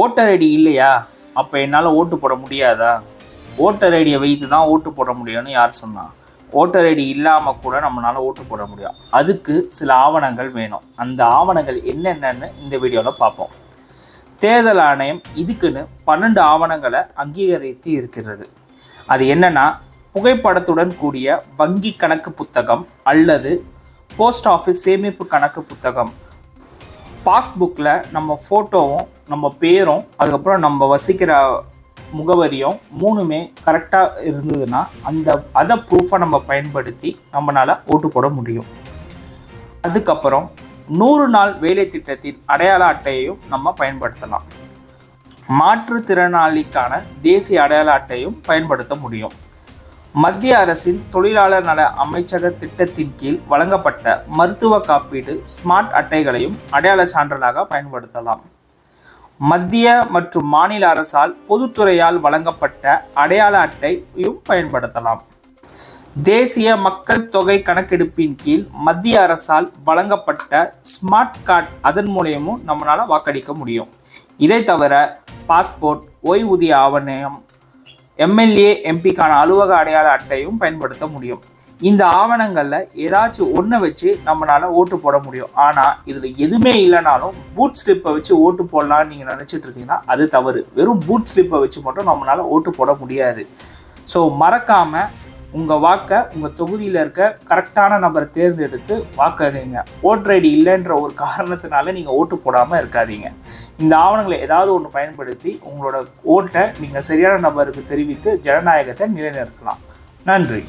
Voter ID இல்லையா, அப்போ என்னால் ஓட்டு போட முடியாதா? ஓட்டர் ஐடியை வைத்து தான் ஓட்டு போட முடியும்னு யார் சொன்னா? ஓட்டர் ஐடி இல்லாமல் கூட நம்மளால் ஓட்டு போட முடியும். அதுக்கு சில ஆவணங்கள் வேணும். அந்த ஆவணங்கள் என்னென்னு இந்த வீடியோவில் பார்ப்போம். தேர்தல் ஆணையம் இதுக்குன்னு 12 ஆவணங்களை அங்கீகரித்து இருக்கிறது. அது என்னன்னா, புகைப்படத்துடன் கூடிய வங்கி கணக்கு புத்தகம் அல்லது போஸ்ட் ஆஃபீஸ் சேமிப்பு கணக்கு புத்தகம். பாஸ்புக்கில் நம்ம ஃபோட்டோவும் நம்ம பேரும் அதுக்கப்புறம் நம்ம வசிக்கிற முகவரியும் 3மே கரெக்டாக இருந்ததுன்னா அதை ப்ரூஃபை நம்ம பயன்படுத்தி நம்மளால் ஓட்டு போட முடியும். அதுக்கப்புறம் 100 நாள் வேலை திட்டத்தின் அடையாள அட்டையையும் நம்ம பயன்படுத்தலாம். மாற்றுத்திறனாளிக்கான தேசிய அடையாள அட்டையும் பயன்படுத்த முடியும். மத்திய அரசின் தொழிலாளர் நல அமைச்சக திட்டத்தின் கீழ் வழங்கப்பட்ட மருத்துவ காப்பீடு ஸ்மார்ட் அட்டைகளையும் அடையாள சான்றிதழாக பயன்படுத்தலாம். மத்திய மற்றும் மாநில அரசால் பொதுத்துறையால் வழங்கப்பட்ட அடையாள அட்டையும் பயன்படுத்தலாம். தேசிய மக்கள் தொகை கணக்கெடுப்பின் கீழ் மத்திய அரசால் வழங்கப்பட்ட ஸ்மார்ட் கார்டு, அதன் மூலமும் நம்மளால் வாக்களிக்க முடியும். இதை தவிர பாஸ்போர்ட், ஓய்வூதிய ஆவணம், எம்எல்ஏ எம்பிக்கான அலுவலக அடையாள அட்டையும் பயன்படுத்த முடியும். இந்த ஆவணங்களில் ஏதாச்சும் ஒன்றை வச்சு நம்மளால் ஓட்டு போட முடியும். ஆனால் இதில் எதுவுமே இல்லைனாலும் பூத் ஸ்லிப்பை வச்சு ஓட்டு போடலான்னு நீங்கள் நினச்சிட்டு இருந்தீங்கன்னா அது தவறு. வெறும் பூத் ஸ்லிப்பை வச்சு மட்டும் நம்மளால் ஓட்டு போட முடியாது. ஸோ மறக்காமல் உங்கள் வாக்கை உங்கள் தொகுதியில் இருக்க கரெக்டான நபரை தேர்ந்தெடுத்து வாக்களிங்க. ஓட்டர் ஐடி இல்லைன்ற ஒரு காரணத்தினால நீங்கள் ஓட்டு போடாமல் இருக்காதீங்க. இந்த ஆவணங்களை ஏதாவது ஒன்று பயன்படுத்தி உங்களோட ஓட்டை நீங்கள் சரியான நபருக்கு தெரிவித்து ஜனநாயகத்தை நிலைநிறுத்தலாம். நன்றி.